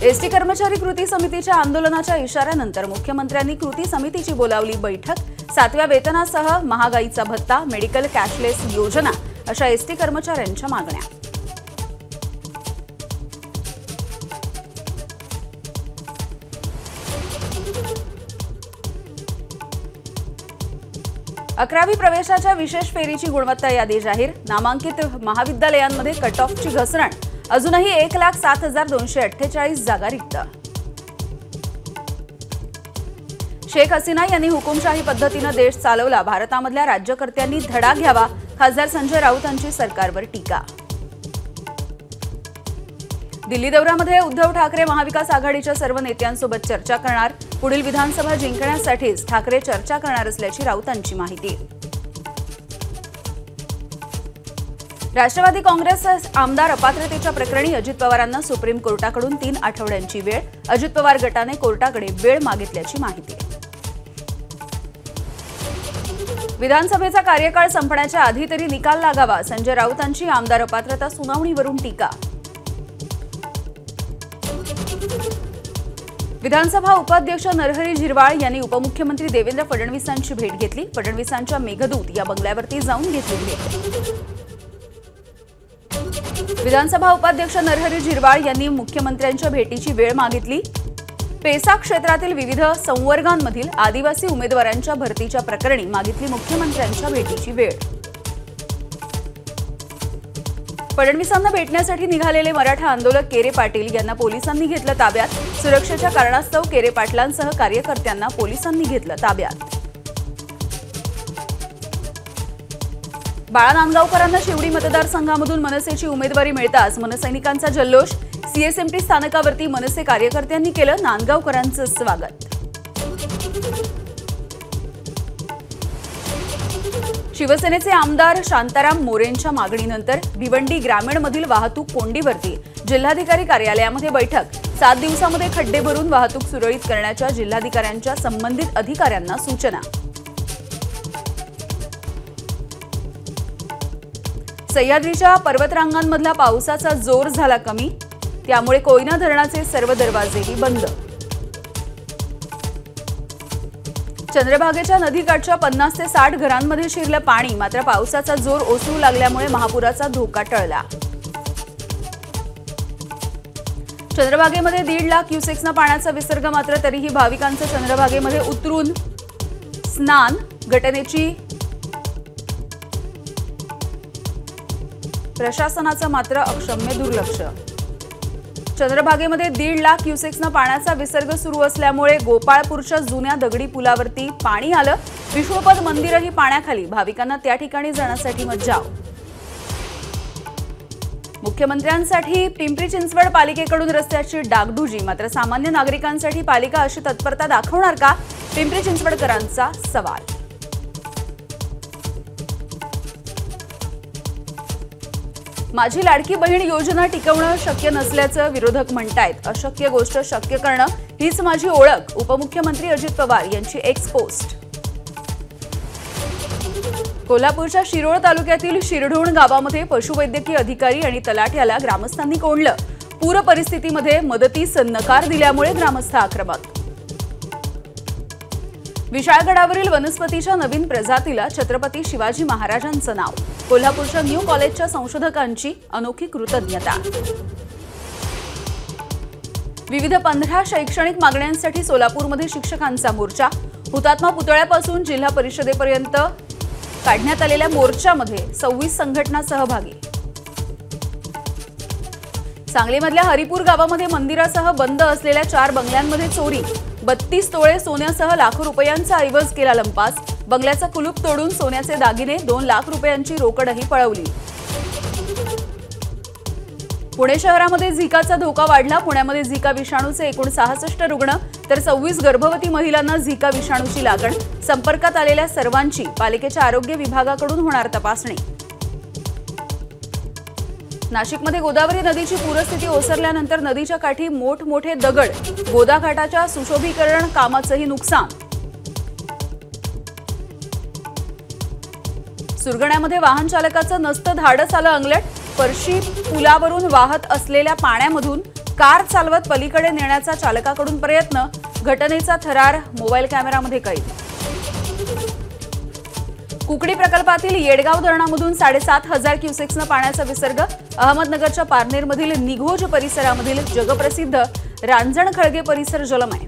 ST कर्मचारी कृती समितीच्या आंदोलनाच्या इशाऱ्यानंतर मुख्यमंत्र्यांनी कृती समितीची बोलावली बैठक। 7व्या वेतनासह महागाईचा भत्ता, मेडिकल कॅशलेस योजना अशा एसटी कर्मचाऱ्यांच्या मागण्या। अकरावी प्रवेशाच्या विशेष फेरीची गुणवत्ता यादी जाहीर। नामांकित महाविद्यालयांमध्ये कट ऑफची घसरण, अजूनही 1,07,248 जागा रिक्त। शेख हसीना यांनी हुकुमशाही पद्धतीने देश चालवला, भारतामधल्या राज्यकर्त्यांनी धडा घ्यावा। खासदार संजय राऊतांची सरकारवर टीका। दिल्ली दौऱ्यामध्ये उद्धव ठाकरे महाविकास आघाडीच्या सर्व नेत्यांसोबत चर्चा करणार। पुढील विधानसभा जिंकण्यासाठीच ठाकरे चर्चा करणार असल्याची राऊतांची माहिती। राष्ट्रवादी काँग्रेस आमदार अपात्रतेच्या प्रकरणी अजित पवारांना सुप्रीम कोर्टाकडून 3 आठवड्यांची वेळ। अजित पवार गटाने कोर्टाकडे वेळ मागितल्याची माहिती। विधानसभेचा कार्यकाळ संपण्याच्या आधी तरी निकाल लागावा, संजय राऊतांची आमदार अपात्रता सुनावणीवरून टीका। विधानसभा उपाध्यक्ष नरहरी झिरवाळ यांनी उपमुख्यमंत्री देवेंद्र फडणवीसांची भेट घेतली। फडणवीसांच्या मेघदूत या बंगल्यावरती जाऊन घेतली भेट। विधानसभा उपाध्यक्ष नरहरी झिरवाळ यांनी मुख्यमंत्र्यांच्या भेटीची वेळ मागितली। पेसा क्षेत्रातील विविध संवर्गांमधील आदिवासी उमेदवारांच्या भरतीच्या प्रकरणी मागितली मुख्यमंत्र्यांच्या भेटीची वेळ। फडणवीसांना भेटण्यासाठी निघालेले मराठा आंदोलक केरे पाटील यांना पोलिसांनी घेतलं ताब्यात। सुरक्षेच्या कारणास्तव केरे पाटलांसह कार्यकर्त्यांना पोलिसांनी घेतलं ताब्यात। बाळा नांदगावकरांना शिवडी मतदारसंघामधून मनसेची उमेदवारी मिळताच मनसैनिकांचा जल्लोष। सीएसएमटी स्थानकावरती मनसे कार्यकर्त्यांनी केलं नांदगावकरांचं स्वागत। शिवसेनेचे आमदार शांताराम मोरेंच्या मागणीनंतर भिवंडी ग्रामीणमधील वाहतूक कोंडीवरती जिल्हाधिकारी कार्यालयामध्ये बैठक। 7 दिवसांमध्ये खड्डे भरून वाहतूक सुरळीत करण्याच्या जिल्हाधिकाऱ्यांच्या संबंधित अधिकाऱ्यांना सूचना। सह्याद्रीच्या पर्वतरांगांमधला पावसाचा जोर झाला कमी, त्यामुळे कोयना धरणाचे सर्व दरवाजेही बंद। चंद्रभागेच्या नदीकाठच्या 50 ते 60 घरांमध्ये शिरलं पाणी, मात्र पावसाचा जोर ओसरू लागल्यामुळे महापुराचा धोका टळला। चंद्रभागेमध्ये 1.5 लाख क्युसेक्सना पाण्याचा विसर्ग, मात्र तरीही भाविकांचं चंद्रभागेमध्ये उतरून स्नान। घटनेची प्रशासनाचं मात्र अक्षम्य दुर्लक्ष। चंद्रभागेमध्ये 1.5 लाख क्युसेक्सना पाण्याचा विसर्ग सुरू असल्यामुळे गोपाळपूरच्या जुन्या दगडी पुलावरती पाणी आलं। विष्णुपद मंदिरही पाण्याखाली, भाविकांना त्या ठिकाणी जाण्यासाठी मज्जाव। मुख्यमंत्र्यांसाठी पिंपरी चिंचवड पालिकेकडून रस्त्याची डागडुजी, मात्र सामान्य नागरिकांसाठी पालिका अशी तत्परता दाखवणार का? पिंपरी चिंचवडकरांचा सवाल। माझी लाडकी बहीण योजना टिकवणं शक्य नसल्याचं विरोधक म्हणतायत। अशक्य गोष्ट शक्य करणं हीच माझी ओळख, उपमुख्यमंत्री अजित पवार यांची एक्स पोस्ट। कोल्हापूरच्या शिरोळ तालुक्यातील शिरढोण गावामध्ये पशुवैद्यकीय अधिकारी आणि तलाठ्याला ग्रामस्थांनी कोंडलं। पूर परिस्थितीमध्ये मदतीस नकार दिल्यामुळे ग्रामस्थ आक्रमक। विशाळगडावरील वनस्पतीच्या नवीन प्रजातीला छत्रपती शिवाजी महाराजांचं नाव। कोल्हापूरच्या न्यू कॉलेजच्या संशोधकांची अनोखी कृतज्ञता। विविध 15 शैक्षणिक मागण्यांसाठी सोलापूरमध्ये शिक्षकांचा मोर्चा। हुतात्मा पुतळ्यापासून जिल्हा परिषदेपर्यंत काढण्यात आलेल्या मोर्चामध्ये 26 संघटना सहभागी। सांगलीमधल्या हरिपूर गावामध्ये मंदिरासह बंद असलेल्या 4 बंगल्यांमध्ये चोरी। 32 तोळे सोन्यासह लाखो रुपयांचा ऐवज केला लंपास। बंगल्याचा कुलूप तोडून सोन्याचे दागिने, 2 लाख रुपयांची रोकडही पळवली। पुणे शहरामध्ये झिकाचा धोका वाढला। पुण्यामध्ये झिका विषाणूचे एकूण 66 रुग्ण, तर 26 गर्भवती महिलांना झिका विषाणूची लागण। संपर्कात आलेल्या सर्वांची पालिकेच्या आरोग्य विभागाकडून होणार तपासणी। नाशिकमध्ये गोदावरी नदीची पूरस्थिती ओसरल्यानंतर नदीच्या काठी मोठमोठे दगड, गोदाघाटाच्या सुशोभीकरण कामाचंही नुकसान। सुरगण्यामध्ये वाहन चालकाचं नसतं धाडस आलं अंगलट। पर्शी पुलावरून वाहत असलेल्या पाण्यामधून कार चालवत पलीकडे नेण्याचा चालकाकडून प्रयत्न, घटनेचा थरार मोबाईल कॅमेरामध्ये कैद. कुकडी प्रकल्पातील येडगाव धरणामधून 7,500 क्युसेक्सनं पाण्याचा विसर्ग. अहमदनगरच्या पारनेरमधील निघोज परिसरामधील जगप्रसिद्ध रांजणखळगे परिसर जलमय.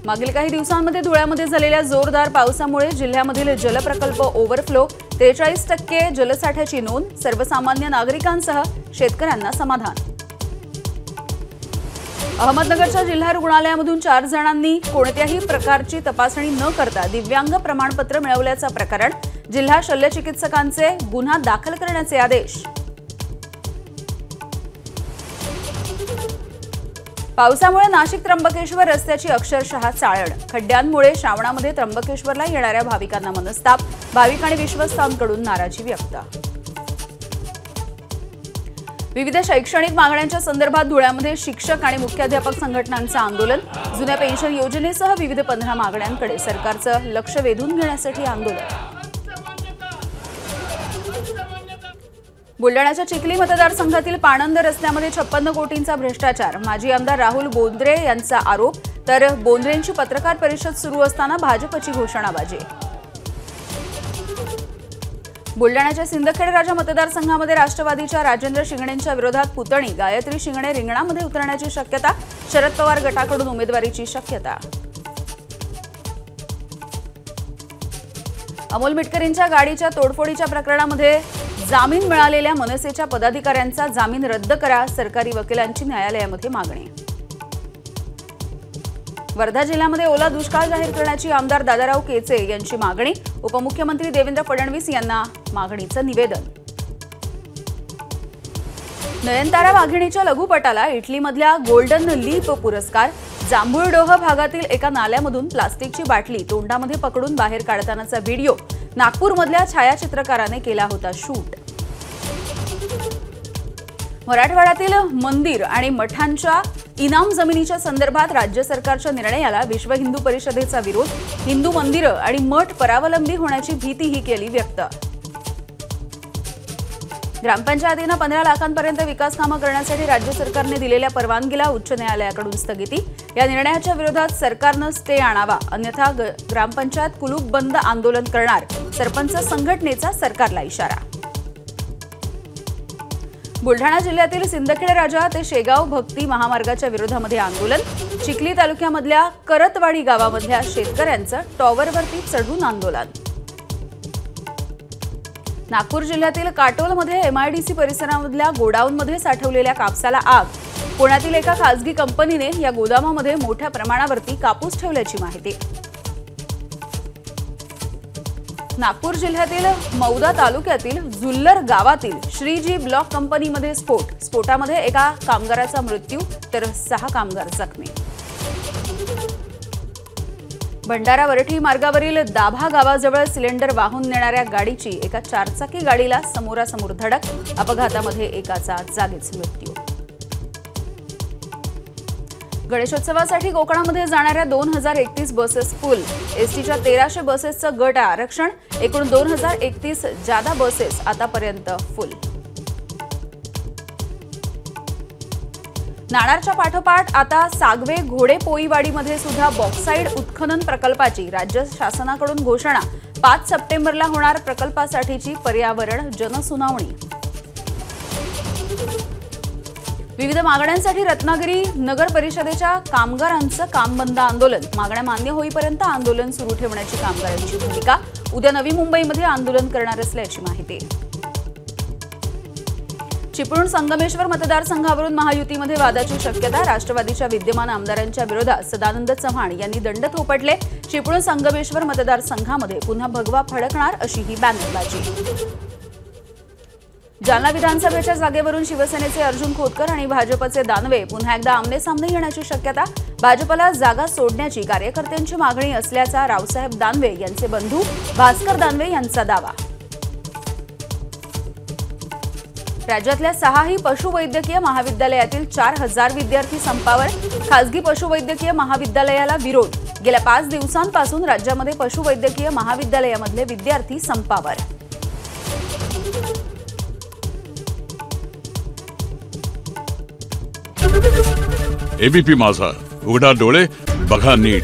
मागील काही दिवसांमध्ये धुळ्यामध्ये झालेल्या जोरदार पावसामुळे जिल्ह्यामधील जलप्रकल्प ओव्हरफ्लो. 43% जलसाठ्याची नोंद. सर्वसामान्य नागरिकांसह शेतकऱ्यांना समाधान. अहमदनगरच्या जिल्हा रुग्णालयामधून 4 जणांनी कोणत्याही प्रकारची तपासणी न करता दिव्यांग प्रमाणपत्र मिळवल्याचं प्रकरण. जिल्हा शल्यचिकित्सकांचे गुन्हा दाखल करण्याचे आदेश. पावसामुळे नाशिक त्र्यंबकेश्वर रस्त्याची अक्षरशः चाळण. खड्ड्यांमुळे श्रावणामध्ये त्र्यंबकेश्वरला येणाऱ्या भाविकांना मनस्ताप. भाविक आणि विश्वस्तांकडून नाराजी व्यक्त. विविध शैक्षणिक मागण्यांच्या संदर्भात धुळ्यामध्ये शिक्षक आणि मुख्याध्यापक संघटनांचं आंदोलन. जुन्या पेन्शन योजनेसह विविध 15 मागण्यांकडे सरकारचं लक्ष वेधून घेण्यासाठी आंदोलन. बुलडाण्याच्या चिखली मतदारसंघातील पाणंद रस्त्यामध्ये 56 कोटींचा भ्रष्टाचार. माजी आमदार राहुल बोंद्रे यांचा आरोप. तर बोंद्रेंची पत्रकार परिषद सुरू असताना भाजपची घोषणाबाजी. बुलडाण्याच्या सिंदखेड राजा मतदारसंघामध्ये राष्ट्रवादीच्या राजेंद्र शिंगणेंच्या विरोधात पुतणी. गायत्री शिंगणे रिंगणामध्ये उतरण्याची शक्यता. शरद पवार गटाकडून उमेदवारीची शक्यता. अमोल मिटकरींच्या गाडीच्या तोडफोडीच्या प्रकरणामध्ये जामीन मिळालेल्या मनसेच्या पदाधिकाऱ्यांचा जामीन रद्द करा. सरकारी वकिलांची न्यायालयामध्ये मागणी. वर्धा जिल्ह्यामध्ये ओला दुष्काळ जाहीर करण्याची आमदार दादाराव केचे यांची मागणी. उपमुख्यमंत्री देवेंद्र फडणवीस यांना मागणीचं निवेदन. नयनतारा वाघिणीच्या लघुपटाला इटलीमधल्या गोल्डन लीप पुरस्कार. जांभूळडोह भागातील एका नाल्यामधून प्लास्टिकची बाटली तोंडामध्ये पकडून बाहेर काढतानाचा व्हिडिओ नागपूरमधल्या छायाचित्रकाराने केला होता शूट. मराठवाड्यातील मंदिर आणि मठांच्या इनाम जमिनीच्या संदर्भात राज्य सरकारच्या निर्णयाला विश्व हिंदू परिषदेचा विरोध. हिंदू मंदिरं आणि मठ परावलंबी होण्याची भीतीही केली व्यक्त. ग्रामपंचायतींना 15 लाखांपर्यंत विकास कामं करण्यासाठी राज्य सरकारने दिलेल्या परवानगीला उच्च न्यायालयाकडून स्थगिती. या निर्णयाच्या विरोधात सरकारनं स्टे आणावा, अन्यथा ग्रामपंचायत कुलूप बंद आंदोलन करणार. सरपंच संघटनेचा सरकारला इशारा. बुलढाणा जिल्ह्यातील सिंदखेड राजा ते शेगाव भक्ती महामार्गाच्या विरोधामध्ये आंदोलन. चिखली तालुक्यामधल्या करतवाडी गावामधल्या शेतकऱ्यांचं टॉवरवरती चढून आंदोलन. नागपूर जिल्ह्यातील काटोलमध्ये एमआयडीसी परिसरामधल्या गोडाऊनमध्ये साठवलेल्या कापसाला आग. पुण्यातील एका खासगी कंपनीने या गोदामामध्ये मोठ्या प्रमाणावरती कापूस ठेवल्याची माहिती. नागपूर जिल्ह्यातील मौदा तालुक्यातील जुल्लर गावातील श्रीजी ब्लॉक कंपनीमध्ये स्फोट. स्फोटामध्ये एका कामगाराचा मृत्यू तर 6 कामगार जखमी. भंडारा वरठी मार्गावरील दाभा गावाजवळ सिलेंडर वाहून नेणाऱ्या गाडीची एका 4चाकी गाडीला समोरासमोर धडक. अपघातामध्ये एकाचा जागीच मृत्यू. गणेशोत्सवासाठी कोकणामध्ये जाणाऱ्या 2031 बसेस फुल. एसटीच्या 1300 बसेसचं गट आरक्षण. एकूण 2031 जादा बसेस आतापर्यंत फुल. नाणारच्या पाठोपाठ आता सागवे घोडेपोईवाडीमध्ये सुद्धा बॉक्साईड उत्खनन प्रकल्पाची राज्य शासनाकडून घोषणा. 5 सप्टेंबरला होणार प्रकल्पासाठीची पर्यावरण जनसुनावणी. विविध मागण्यांसाठी रत्नागिरी नगर परिषदेच्या कामगारांचं काम बंद आंदोलन. मागण्या मान्य होईपर्यंत आंदोलन सुरू ठेवण्याची कामगारांची भूमिका. उद्या नवी मुंबईमध्ये आंदोलन करणार असल्याची माहिती. चिपळूण संगमेश्वर मतदारसंघावरून महायुतीमध्ये वादाची शक्यता. राष्ट्रवादीच्या विद्यमान आमदारांच्या विरोधात सदानंद चव्हाण यांनी दंड थोपटले. चिपळूण संगमेश्वर मतदारसंघामध्ये पुन्हा भगवा फडकणार अशी ही बॅनरबाजी. जालना विधानसभेच्या जागेवरून शिवसेनेचे अर्जुन खोतकर आणि भाजपचे दानवे पुन्हा एकदा आमनेसामने येण्याची शक्यता. भाजपला जागा सोडण्याची कार्यकर्त्यांची मागणी असल्याचा रावसाहेब दानवे यांचे बंधू भास्कर दानवे यांचा दावा. राज्यातल्या 6ही पशुवैद्यकीय महाविद्यालयातील 4000 विद्यार्थी संपावर. खासगी पशुवैद्यकीय महाविद्यालयाला विरोध. गेल्या 5 दिवसांपासून राज्यामध्ये पशुवैद्यकीय महाविद्यालयामधले विद्यार्थी संपावर. एबीपी माझा, उघडा डोळे बघा नीट.